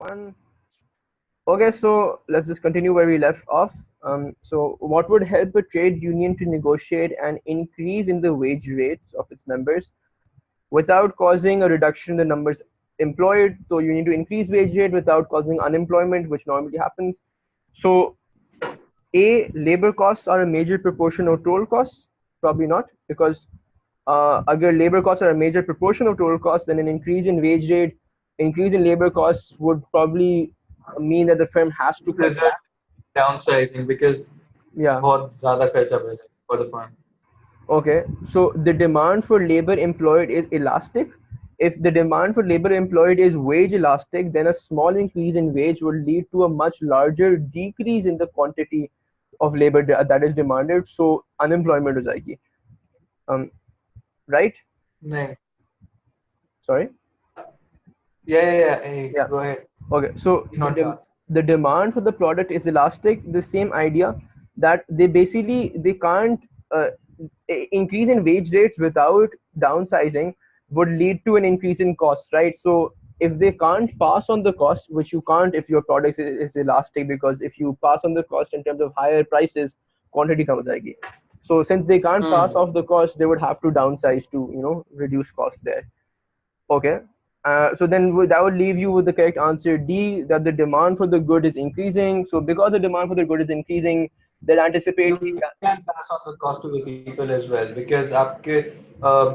One. Okay, so let's just continue where we left off. So what would help a trade union to negotiate an increase in the wage rates of its members without causing a reduction in the numbers employed? So you need to increase wage rate without causing unemployment, which normally happens. So A, labor costs are a major proportion of total costs? Probably not, because agar labor costs are a major proportion of total costs, then an increase in wage rate, increase in labor costs would probably mean that the firm has to cut Result back. downsizing because Yeah. बहुत ज़्यादा खर्चा बढ़ जाए for the firm. Okay. So the demand for labor employed is elastic. If the demand for labor employed is wage elastic, then a small increase in wage would lead to a much larger decrease in the quantity of labor that is demanded. So unemployment हो जाएगी. Right? नहीं. Sorry. Yeah. Hey, Yeah. go ahead. Okay, so Not to ask. the demand for the product is elastic. The same idea that they can't increase in wage rates without downsizing would lead to an increase in costs, right? So if they can't pass on the cost, which you can't if your product is elastic, because if you pass on the cost in terms of higher prices, quantity comes जाएगी. So since they can't pass off the cost, they would have to downsize to reduce costs there. Okay. So then that would leave you with the correct answer D, that the demand for the good is increasing. So because the demand for the good is increasing, they're anticipating You that. can pass on the cost to the people as well because आपके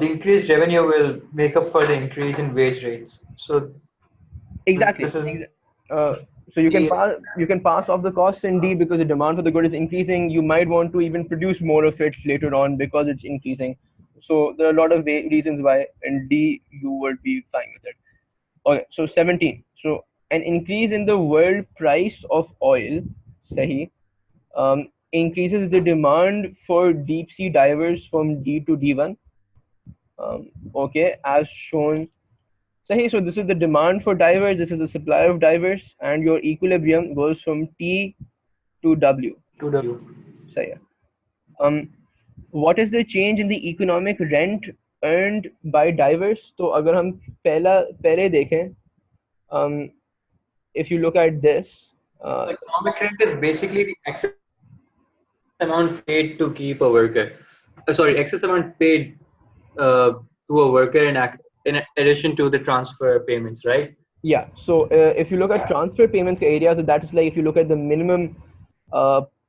the increased revenue will make up for the increase in wage rates. So Exactly. this is Uh, so the you can pass off the costs in D because the demand for the good is increasing. You might want to even produce more of it later on because it's increasing. So there are a lot of reasons why in D you would be fine with it. Okay, so 17. So an increase in the world price of oil, sahi, increases the demand for deep sea divers from D to D1. Okay, as shown. Sahi, so this is the demand for divers, this is the supply of divers, and your equilibrium goes from T to W. to W. Sahi. What is the change in the economic rent earned by divers? तो अगर हम पहले देखें, if you look at this, Economic rent is basically the excess amount paid to keep a worker. Excess amount paid to a worker in addition to the transfer payments, right? yeah. So if you look at transfer payments का area, so that is like if you look at the minimum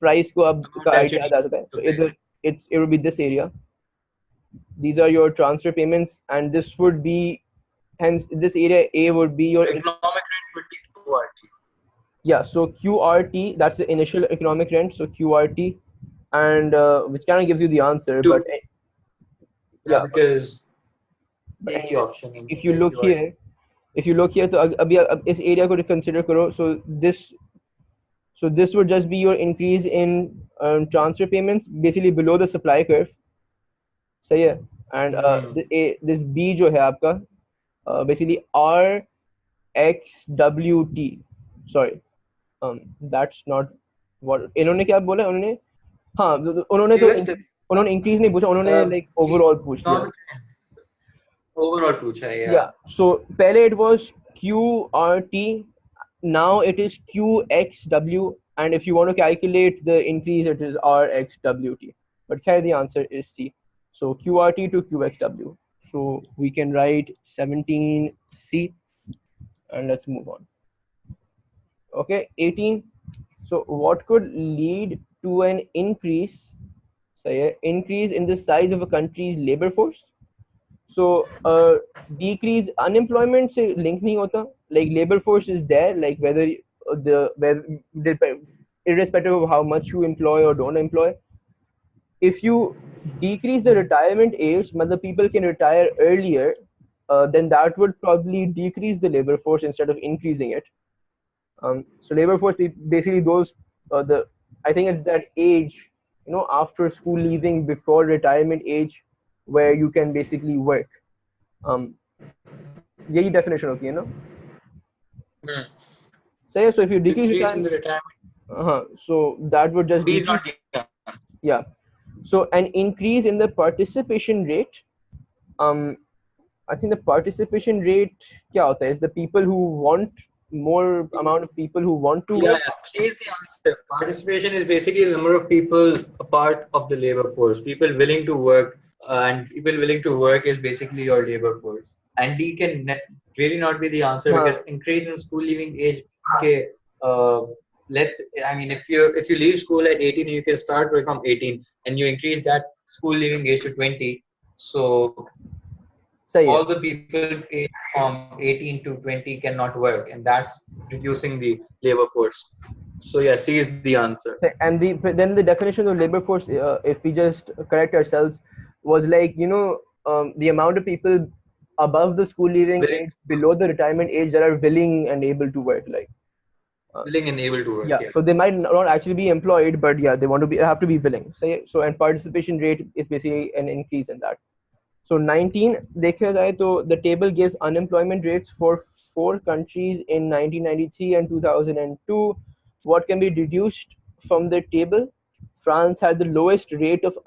price को अब Amount का that you idea need आ जाता है. So to pay. it would be this area. These are your transfer payments, and this would be, hence this area A would be your Economic rent would be QRT. yeah. So QRT, that's the initial economic rent. So QRT, and which kind of gives you the answer, but yeah. Because But any anyways, option in if you look here, तो अभी अब इस area को consider करो. So this would just be your increase in transfer payments, basically below the supply curve. सही है. And this B जो है आपका basically RXWT. Sorry, that's not what इन्होंने क्या बोला. उन्होंने increase नहीं पूछा, उन्होंने like overall पूछ लिया. Overall पूछा है, Yeah. So पहले it was QRT, now it is QXW, and if you want to calculate the increase, it is RXWT. But here the answer is C. So QRT to QXW. So we can write 17C, and let's move on. Okay, 18. So what could lead to an increase in the size of a country's labor force? So decrease unemployment से link नहीं होता. Like labor force is there, like whether irrespective of how much you employ or don't employ. If you decrease the retirement age, मतलब people can retire earlier, then that would probably decrease the labor force instead of increasing it. So labor force basically those I think it's that age, after school leaving, before retirement age, where you can basically work. यही definition होती है ना. So if you decrease retirement, so that would just B is not the answer. yeah. So an increase in the participation rate, I think the participation rate क्या होता है is the people who want more amount of people who want to Yeah, work? yeah. C is the answer. Participation is basically the number of people a part of the labor force. People willing to work, and people willing to work is basically your labor force. And D can really not be the answer Huh. because increase in school leaving age. Okay, uh, let's. I mean, if you leave school at 18, you can start work from 18, and you increase that school leaving age to 20. So सही all है. the people aged from 18 to 20 cannot work, and that's reducing the labor force. So yeah, C is the answer. And then the definition of labor force, if we just correct ourselves, was like, the amount of people above the school leaving Willing, age, below the retirement age, that are willing and able to work. Like, uh, willing and able to work. yeah, Yeah. so they might not actually be employed, but yeah, they want to be, have to be willing. So and participation rate is basically an increase in that. So 19 देखा जाए तो the table gives unemployment rates for 4 countries in 1993 and 2002. What can be deduced from the table? France had the lowest rate of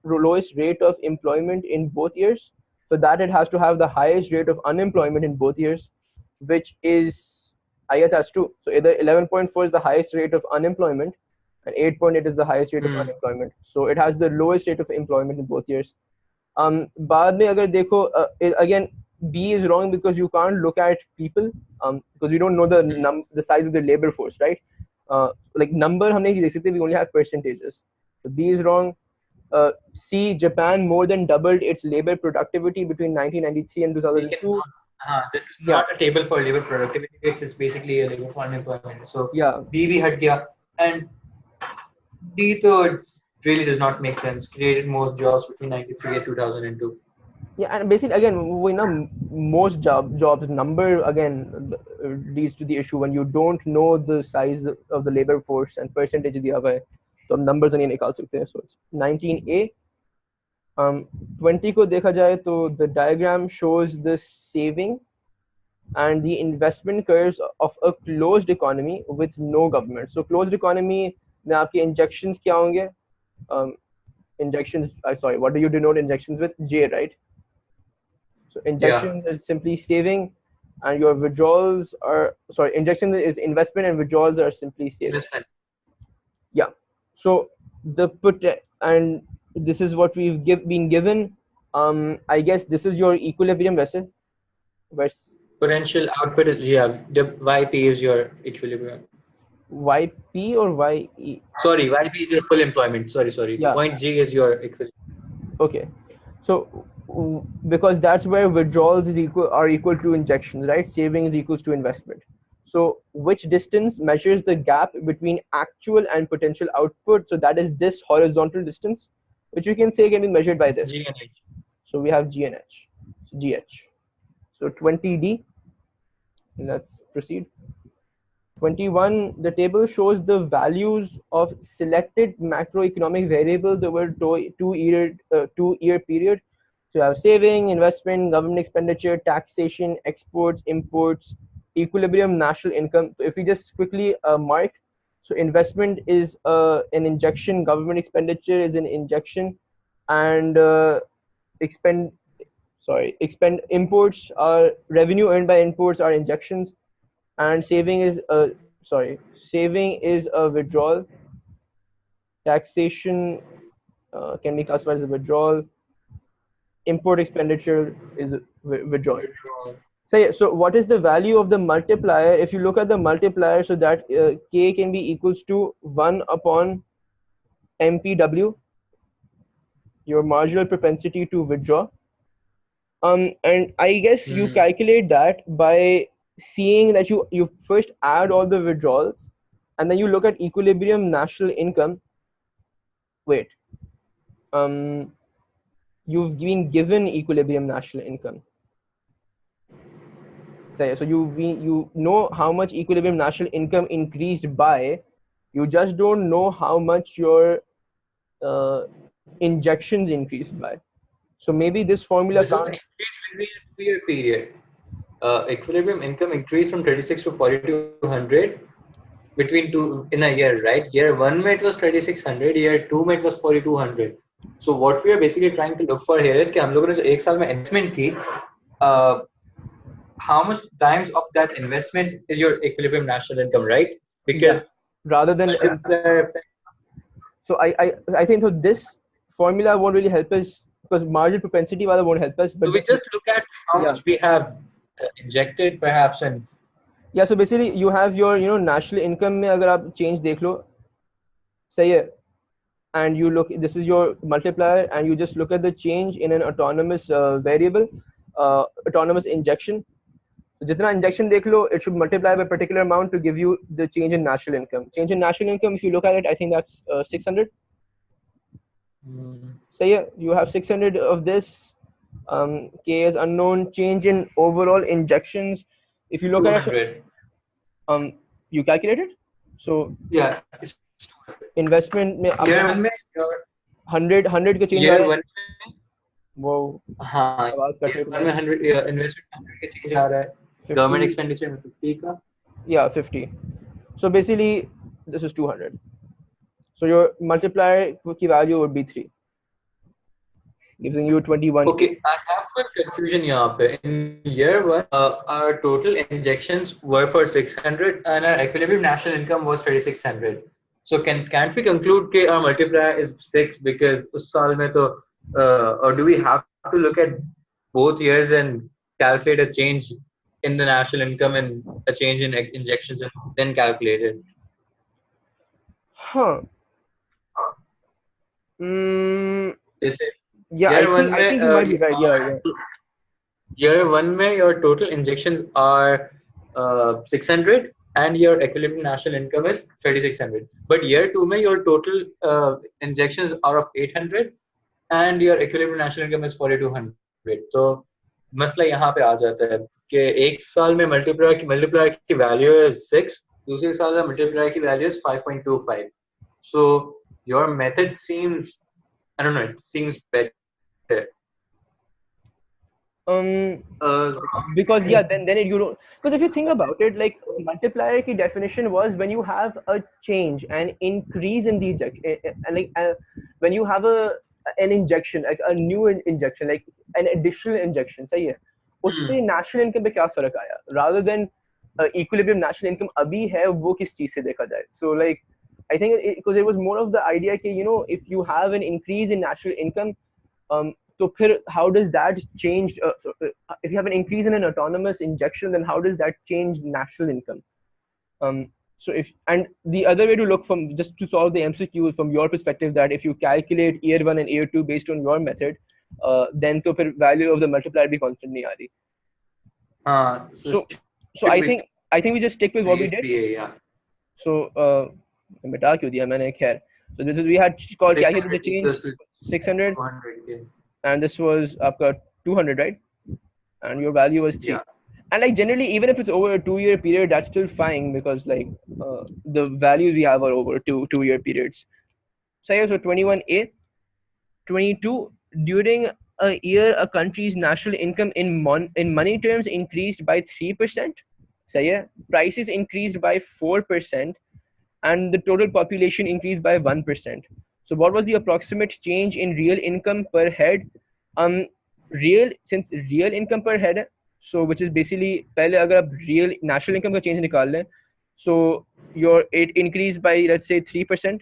lowest rate of employment in both years. For that, it has to have the highest rate of unemployment in both years, which is, I guess that's true. So either 11.4 is the highest rate of unemployment, and 8.8 is the highest rate of Hmm. unemployment. So it has the lowest rate of employment in both years. बाद में अगर देखो, again, B is wrong because you can't look at people, because we don't know the size of the labor force, right? Like number हम नहीं देख सकते, we only have percentages. So B is wrong. C, Japan more than doubled its labor productivity between 1993 and We 2002. cannot. This is Yeah, not a table for labor productivity rates. It's basically a labor for unemployment. So yeah, B भी हट गया, and D though it really does not make sense. Created most jobs between 93 and 2002. yeah. And basically, again, we know most jobs number again leads to the issue when you don't know the size of the labor force and percentage दिया हुआ है, तो हम numbers नहीं निकाल सकते हैं. So it's 19A. 20 को देखा जाए तो the diagram shows the saving and the investment curves of a closed economy with no government. So closed economy में आपके injections क्या होंगे? Injections, sorry, what do you denote injections with? J, right? So Yeah. injection is simply saving, and your withdrawals are, sorry, injection is investment and withdrawals are simply saving. Investment. Yeah. So the and this is what we've been given. I guess this is your equilibrium vessel. Potential output is, yeah, the YP is your equilibrium. YP or YE? Sorry, YP is your full employment. Sorry. Yeah. Point G is your equilibrium. Okay. So because that's where withdrawals are equal to injections, right? Savings equals to investment. So which distance measures the gap between actual and potential output? So that is this horizontal distance, which we can say can be measured by this. G and H. So we have G and H. So GH. So 20D. Let's proceed. 21, the table shows the values of selected macroeconomic variables over two-year period. So you have saving, investment, government expenditure, taxation, exports, imports, equilibrium, national income. So if we just quickly mark, so investment is an injection, government expenditure is an injection, and imports are revenue earned by imports are injections, and saving is a withdrawal. Taxation can be classified as a withdrawal. Import expenditure is a withdrawal. So yeah, so what is the value of the multiplier? If you look at the multiplier, so that K can be equals to 1 upon MPW, your marginal propensity to withdraw. And I guess you calculate that by seeing that you first add all the withdrawals, and then you look at equilibrium national income. Wait, you've been given equilibrium national income. So you know how much equilibrium national income increased by. You just don't know how much your injections increased by. So maybe this formula This is the can't. increase between a 2-year period. Equilibrium income increased from 36 to 4200 between two in a year, right? Year 1 में it was 3600, year 2 में it was 4200. So what we are basically trying to look for here is कि हम लोगों ने जो एक साल में investment की, how much times of that investment is your equilibrium national income, right? Yeah, Because rather than multiplier effect. so I think so this formula won't really help us because marginal propensity wala won't help us, So but we this just look at how yeah. much we have injected, perhaps, and Yeah, so basically you have your national income में अगर आप change देख लो सही है, and you look, this is your multiplier, and you just look at the change in an autonomous variable, autonomous injection. So जितना injection देख लो, it should multiply by a particular amount to give you the change in national income. Change in national income, if you look at it, I think that's 600. So yeah, you have 600 of this. K is unknown. Change in overall injections. If you look at it, so, 200. you calculate it. So Yeah, it's 200. investment में Year आपका one में your 100 का change आ year रहा है. one में वो हाँ आवाज कट year रही है one में तुम्हारी. 100 investment 100 का change आ रहा है. 50. Government expenditure में 50 का. Yeah, 50. So basically, this is 200. So your multiplier की value would be 3, giving you 21. Okay, I have one confusion यहाँ पे. In year one, our total injections were for 600 and our equilibrium national income was 3600. So can't we conclude that our multiplier is 6 because उस साल में तो or do we have to look at both years and calculate a change in the national income and a change in injections and then calculate it? Huh. जैसे Yeah, year one I में think you might be right. Yeah, yeah. year one में your total injections are 600 and your equilibrium national income is 3600. But year two में your total injections are of 800 and your equilibrium national income is 4200. तो मसला यहाँ पे आ जाता है कि एक साल में multiplier की value is 6, दूसरे साल में multiplier की value is 5.25. So your method seems, I don't know, it seems better. Because yeah, then you don't, because if you think about it, like multiplier ki definition was when you have a change, an increase in the like when you have an injection, like a new injection, like an additional injection, सही है, उससे national income पे क्या फर्क आया, rather than equilibrium national income अभी है वो किस चीज से देखा जाए. So like I think because it was more of the idea कि if you have an increase in national income, so how does that change? If you have an increase in an autonomous injection, then how does that change national income? So if, and the other way to look, from just to solve the MCQ from your perspective, that if you calculate year one and year two based on your method, then the value of the multiplier be constant nahi aa rahi. So I think we just stick with what we did. Yeah. So मिटा क्यों दिया मैंने, खैर. So this is, we had called calculate the change 600, and this was आपका 200, right? And your value was 3. Yeah. And like generally, even if it's over a 2-year period, that's still fine because like the values we have are over 2-year periods. So 21A, 22, during a year, a country's national income in money terms increased by 3%. So yeah, prices increased by 4%, and the total population increased by 1%. So what was the approximate change in real income per head? Since real income per head, so which is basically पहले अगर आप real national income का change निकाल लें, so it increased by, let's say, 3%.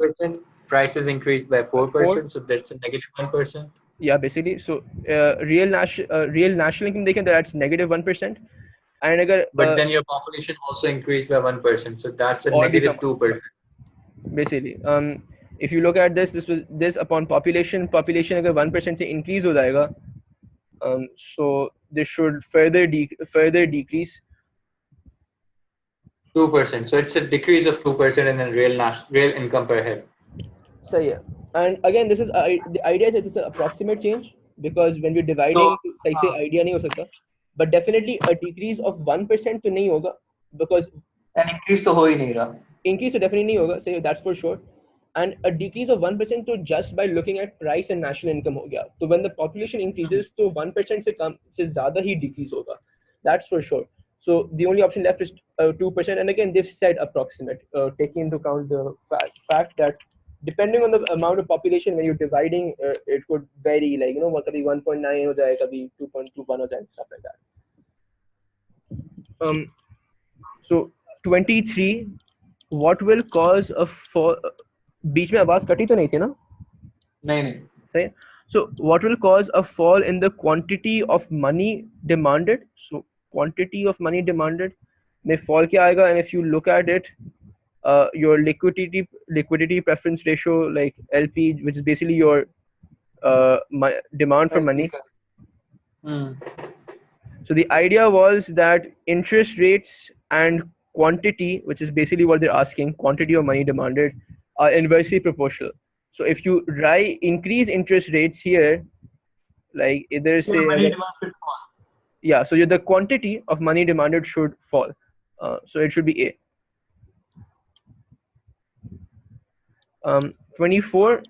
3%. Prices increased by 4%, so that's a negative 1%. Yeah, basically. So real national income देखें, that's negative 1%. And अगर but then your population also increased by 1%, so that's a और भी negative come, 2%. Basically, if you look at this upon population अगर 1% से increase हो जाएगा, so this should further decrease 2%. So it's a decrease of 2% in the real income per head. So yeah, and again, this is the idea is it's an approximate change because when we're dividing, say idea नहीं हो सकता, but definitely a decrease of 1% तो नहीं होगा because an increase तो हो ही नहीं रहा. Increase तो definitely नहीं होगा, so that's for sure. And a decrease of 1% तो just by looking at price and national income हो गया. So when the population increases, तो 1% से ज़्यादा ही decrease होगा. That's for sure. So the only option left is 2%, and again they've said approximate, taking into account the fact that depending on the amount of population when you're dividing, it could vary. Like कभी 1.9 हो जाए, कभी 2.21 हो जाए, stuff like that. So 23, what will cause a fall? बीच में आवाज कटी तो नहीं थी ना? नहीं नहीं. सही. So what will cause a fall in the quantity of money demanded? So quantity of money demanded में fall क्या आएगा? And if you look at it, your liquidity preference ratio, like LP, which is basically your demand for money. So the idea was that interest rates and quantity, which is basically what they're asking, quantity of money demanded, are inversely proportional. So if you increase interest rates here, like either Your say, money demand should fall. yeah, so the quantity of money demanded should fall. So it should be A. 24,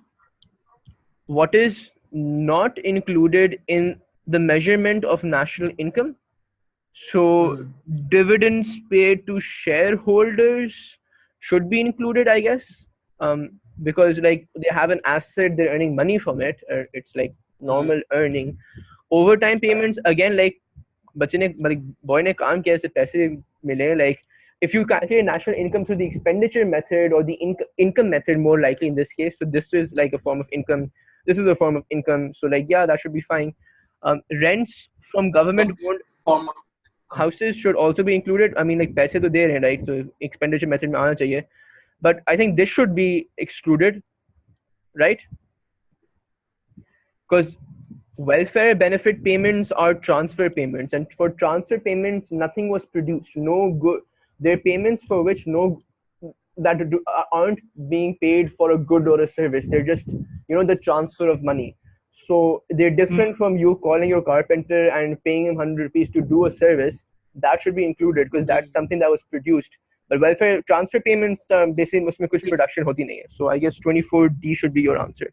what is not included in the measurement of national income? So dividends paid to shareholders should be included, I guess, because like they have an asset, they're earning money from it. It's like normal earning. Overtime payments again, like बच्चे ने मतलब boy ने काम किया ऐसे पैसे मिले. Like if you calculate national income through the expenditure method or the income method, more likely in this case. So this is like a form of income. This is a form of income. So like yeah, that should be fine. Rents from government owned Form of houses should also be included. I mean, like पैसे तो दे रहे हैं, right? So expenditure method में आना चाहिए. But I think this should be excluded, right? Because welfare benefit payments are transfer payments, and for transfer payments, nothing was produced. No good. They're payments for which no that aren't being paid for a good or a service. They're just the transfer of money. So they're different from you calling your carpenter and paying him 100 rupees to do a service. That should be included because that's something that was produced. But welfare transfer payments, basically, उसमें कुछ production होती नहीं है. So I guess 24D should be your answer.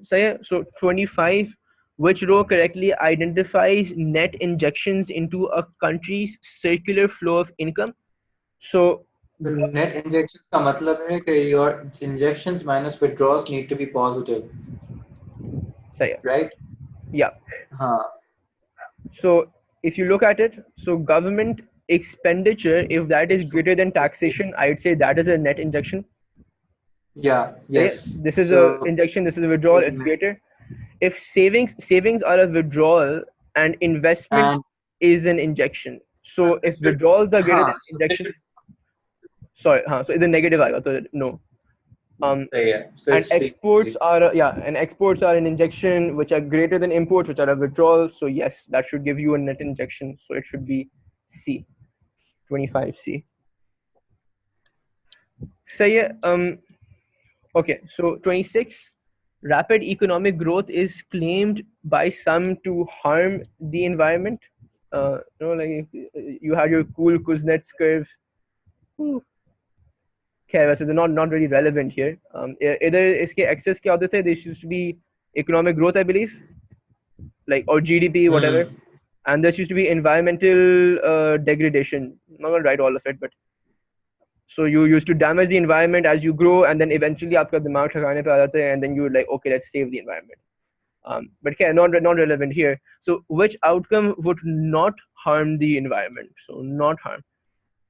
So yeah, so 25, which row correctly identifies net injections into a country's circular flow of income? So the net injections का मतलब है कि your injections minus withdrawals need to be positive. so yeah. Right? Yeah. So if you look at it, so government expenditure, if that is greater than taxation, I'd say that is a net injection. Yeah. Yes. This is a injection. This is a withdrawal. It's greater. If savings are a withdrawal and investment is an injection. So if withdrawals are greater than injection, sorry, so the negative आएगा तो no. So and exports are and exports are an injection which are greater than imports, which are a withdrawal. So yes, that should give you a net injection. So it should be C, 25C. So yeah, okay. So 26, rapid economic growth is claimed by some to harm the environment. Like you had your cool Kuznets curve. Okay, so they're not really relevant here. Either इसके excess क्या होते थे? There used to be economic growth, I believe, like or GDP, whatever, and there used to be environmental degradation. I'm not gonna write all of it, but so you used to damage the environment as you grow, and then eventually आपका दिमाग ठिकाने पे आ जाता है, and then you're like, okay, let's save the environment. But okay, not relevant here. So which outcome would not harm the environment? So not harm.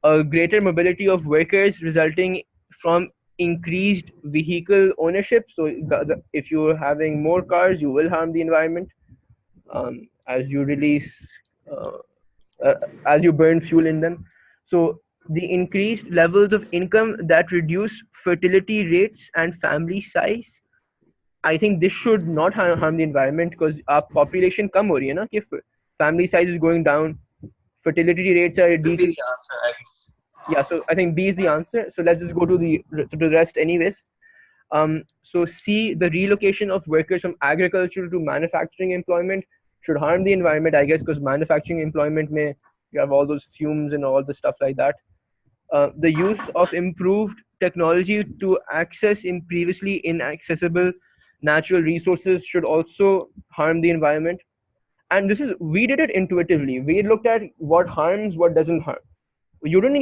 A greater mobility of workers resulting from increased vehicle ownership. So if you're having more cars, you will harm the environment as you release, as you burn fuel in them. So the increased levels of income that reduce fertility rates and family size. I think this should not harm the environment because our population कम हो रही है ना, कि family size is going down, fertility rates are decreasing. Yeah, so I think B is the answer. So let's just go to the rest anyways. So C, the relocation of workers from agriculture to manufacturing employment should harm the environment, I guess, because manufacturing employment may you have all those fumes and all the stuff like that. The use of improved technology to access in previously inaccessible natural resources should also harm the environment. And we did it intuitively. We looked at what harms, what doesn't harm. You don't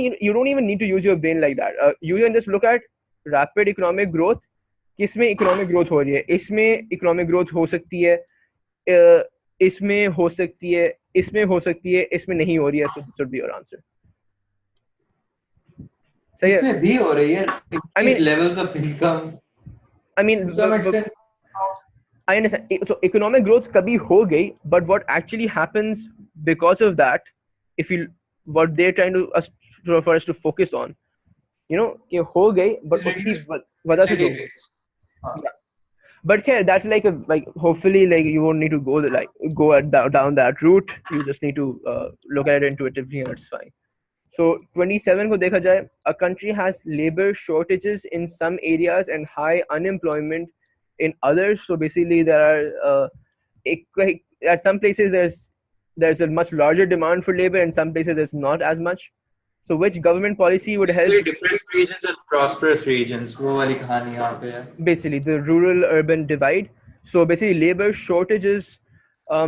even need to use your brain like that. You can just look at rapid economic growth. किसमें economic growth हो रही है? इसमें economic growth हो सकती है. इसमें हो सकती है, इसमें हो सकती है, इसमें नहीं हो रही है, so this would be your answer. सही है? इसमें भी हो रही है I increased mean, levels of income I mean, to some extent. I understand. So economic growth कभी हो गई, but what actually happens because of that, if you what they're trying to us for us to focus on, you know, कि हो गई, but Is उसकी reduced वजह से utility जो, rates. हाँ. yeah. But yeah, that's like hopefully like you won't need to go go down that route. You just need to look at it intuitively, and it's fine. So 27 को देखा जाए, a country has labor shortages in some areas and high unemployment in others. So basically, there are at some places there's a much larger demand for labor, and some places there's not as much. So which government policy would help? Basically, depressed regions and prosperous regions. वो वाली कहानी यहाँ पे है. Basically the rural urban divide. So basically labor shortages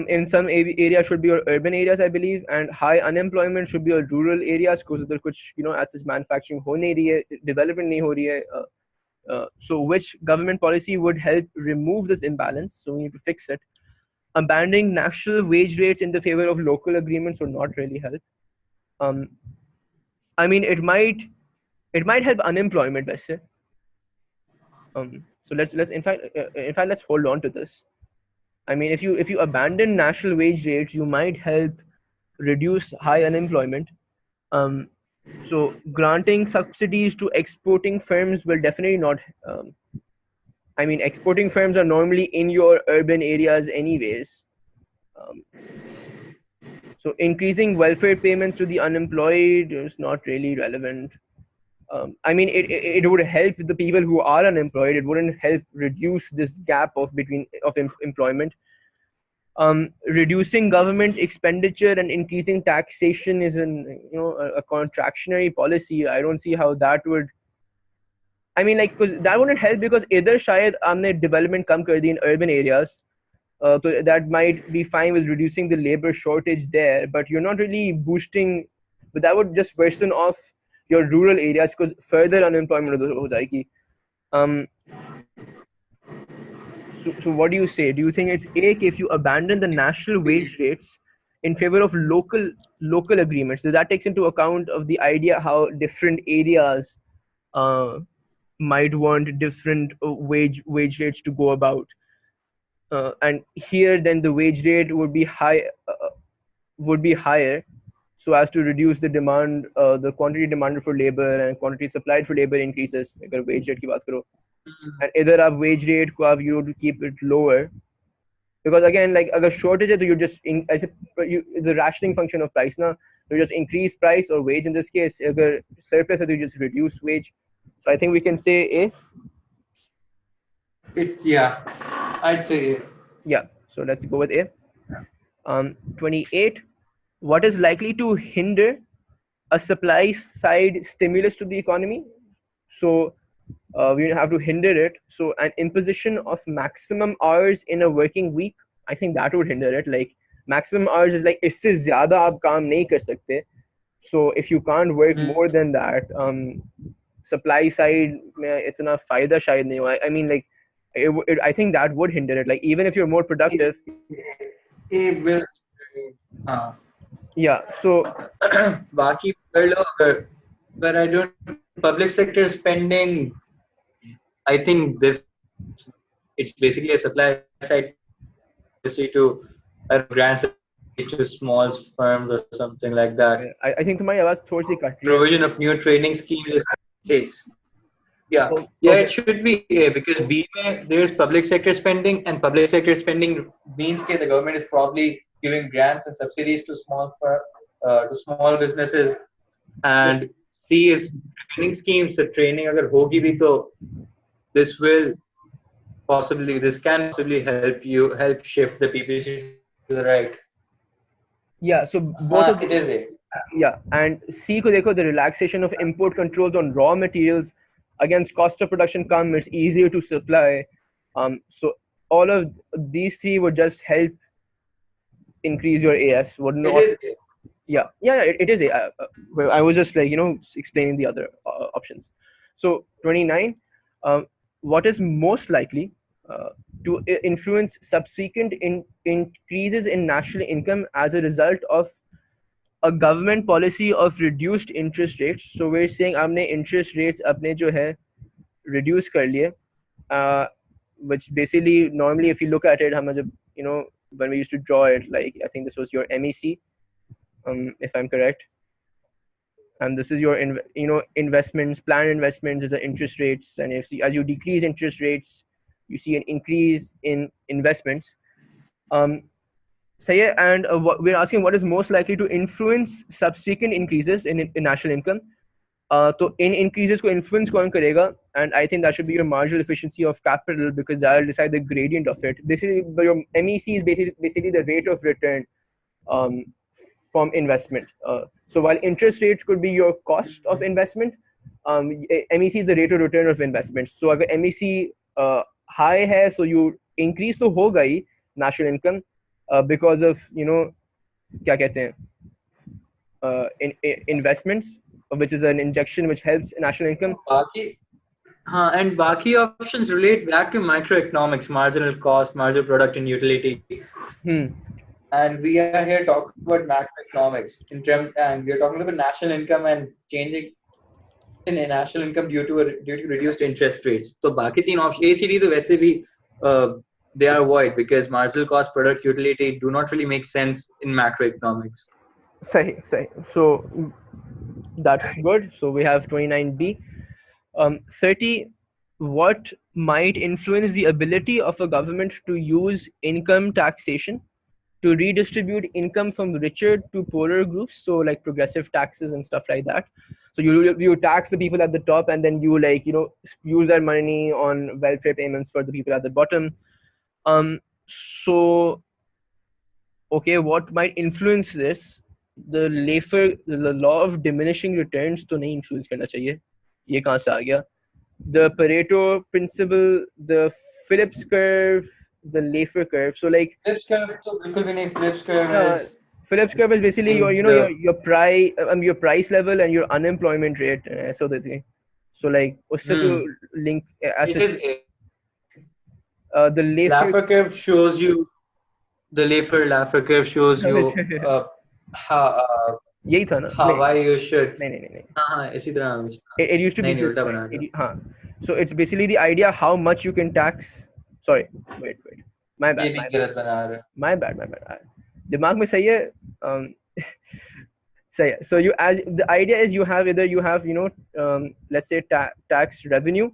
in some areas should be your urban areas, I believe, and high unemployment should be your rural areas because there कुछ as such manufacturing हो नहीं रही है, development नहीं हो रही है. So which government policy would help remove this imbalance? So we need to fix it. Abandoning national wage rates in the favor of local agreements would not really help. I mean, it might help unemployment, वैसे. So let's in fact let's hold on to this. I mean, if you abandon national wage rates, you might help reduce high unemployment. So granting subsidies to exporting firms will definitely not. I mean, exporting firms are normally in your urban areas anyways. So increasing welfare payments to the unemployed is not really relevant. I mean, it would help the people who are unemployed. It wouldn't help reduce this gap of employment. Reducing government expenditure and increasing taxation is a contractionary policy. I don't see how that would. I mean, like, because that wouldn't help because either शायद हमने development कम कर दी in urban areas, so that might be fine with reducing the labor shortage there, but you're not really boosting. But that would just worsen off your rural areas because further unemployment हो जाएगी. So what do you say? Do you think it's A, if you abandon the national wage rates in favor of local agreements? So that takes into account of the idea how different areas might want different wage rates to go about. And here then the wage rate would be higher so as to reduce the demand, the quantity demanded for labor and quantity supplied for labor increases. अगर wage rate की बात करो, and either आप wage rate को आप you would keep it lower, because again like अगर shortage है तो you just the rationing function of price ना, you just increase price or wage in this case. अगर surplus है तो you just reduce wage. So I think we can say A. I'd say A. Yeah, so let's go with A. 28. What is likely to hinder a supply side stimulus to the economy? So we have to hinder it. So an imposition of maximum hours in a working week, I think that would hinder it. Like maximum hours is like इससे ज़्यादा आप काम नहीं कर सकते. So if you can't work more than that, supply side में इतना फायदा शायद नहीं हुआ. I mean like I think that would hinder it. Like even if you're more productive. A will. Yeah. So बाकी कर लो अगर, but I don't. Public sector spending, I think it's basically a supply side policy to grant subsidies to small firms or something like that. I think तुम्हारी आवाज थोड़ी सी cut रही है. Provision of new training schemes takes. Yeah, Oh, yeah, okay. it should be A because B there is public sector spending, and public sector spending means that the government is probably giving grants and subsidies to small businesses, and C is training schemes. The training अगर होगी भी तो this can possibly help shift the PPC to the right. Yeah, so both of it is A. Yeah, and C को देखो, the relaxation of import controls on raw materials against cost of production come, it's easier to supply. So all of these three would just help increase your AS. Would not. It is A. Yeah, it is A. I was just like explaining the other options. So 29. What is most likely? to influence subsequent increases in national income as a result of a government policy of reduced interest rates. So we're saying हमने interest rates अपने जो है reduce कर लिए, which basically normally if you look at it हम जब when we used to draw it, like I think this was your MEC, if I'm correct, and this is your investments, planned investments is the interest rates, and if as you decrease interest rates you see an increase in investments. सही है, and we're asking what is most likely to influence subsequent increases in national income. तो इन increases को influence कौन करेगा? And I think that should be your marginal efficiency of capital, because that will decide the gradient of it. This is your MEC is basically the rate of return um, from investment. So while interest rates could be your cost of investment, MEC is the rate of return of investment. So अगर MEC high है, so you increase तो होगा ही national income because of क्या कहते हैं investments, which is an injection which helps national income. And Baki options relate back to microeconomics, marginal cost, marginal product, and utility. And we are here talking about macroeconomics and we are talking about national income and changing in national income due to reduced interest rates. So Baki तीन options ACD तो वैसे भी they are void because marginal cost, product, utility do not really make sense in macroeconomics. Sahi. So that's good. So we have 29B. 30. What might influence the ability of a government to use income taxation to redistribute income from richer to poorer groups? So like progressive taxes and stuff like that. So you tax the people at the top, and then you use that money on welfare payments for the people at the bottom. So okay, what might influence this? The law of diminishing returns तो नहीं influence करना चाहिए, ये कहाँ से आ गया? The Pareto Principle, the Phillips curve, the Laffer curve. So like Phillips curve, so बिल्कुल भी नहीं. Phillips curve is basically your price level and your unemployment rate. So that thing. So like उससे तो link it is the Laffer curve shows you. The Laffer curve shows you यही था ना? why you should. नहीं. हाँ इसी तरह. It used to be this way. So it's basically the idea how much you can tax. Sorry, wait. My bad. My bad. दिमाग में सही है. So the idea is you have let's say tax revenue.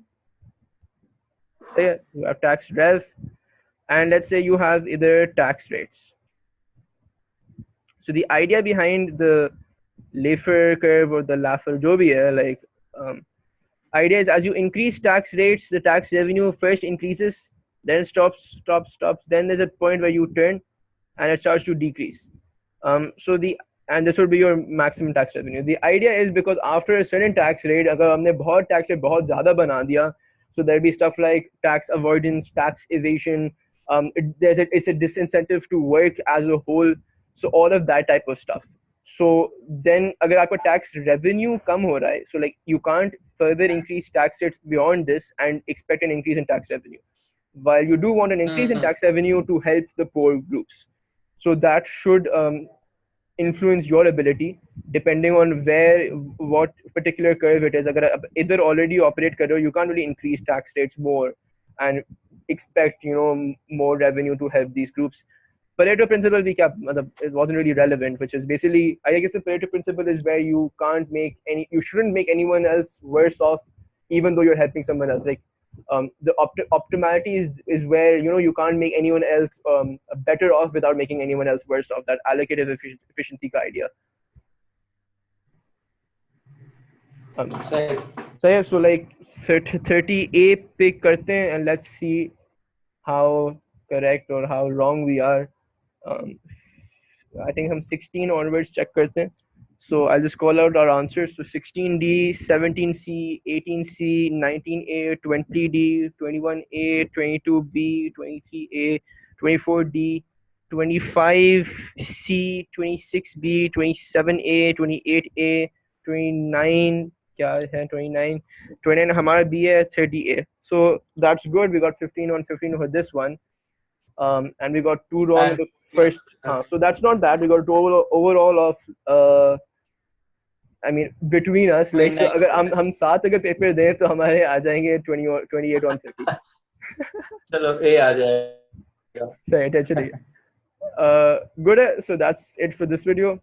Say you have tax rev, and let's say you have either tax rates. So the idea behind the Laffer curve or the Laffer jo bhi hai, like idea is as you increase tax rates, the tax revenue first increases, then stops. Then there's a point where you turn, and it starts to decrease. And this would be your maximum tax revenue. The idea is because after a certain tax rate, अगर हमने बहुत tax rate बहुत ज़्यादा बना दिया, so there'll be stuff like tax avoidance, tax evasion. It's a disincentive to work as a whole. So all of that type of stuff. So then अगर आपका tax revenue कम हो रहा है, so like you can't further increase tax rates beyond this and expect an increase in tax revenue. While you do want an increase in tax revenue to help the poor groups. So that should influence your ability depending on what particular curve it is. अगर either already operate कर रहे हो, you can't really increase tax rates more and expect more revenue to help these groups. Pareto Principle it wasn't really relevant, which is basically, I guess the Pareto Principle is where you shouldn't make anyone else worse off even though you're helping someone else. Like the optimality is where you can't make anyone else better off without making anyone else worse off. That allocative efficiency ka idea. So like 30A pick karte hain, and let's see how correct or how wrong we are. I think हम 16 onwards check करते हैं. So I'll just call out our answers. So 16D, 17C, 18C, 19A, 20D, 21A, 22B, 23A, 24D, 25C, 26B, 27A, 28A, 29, क्या है 29 हमारा B है 30A. So that's good. We got 15 on 15 for this one. And we got 2 wrong in And the first. okay. So that's not bad. We got overall of I mean between us, like, so 29. अगर हम साथ अगर paper दें तो हमारे आ जाएंगे 20 or 28 on 30. चलो A आ जाएगा. So, actually, good. So that's it for this video.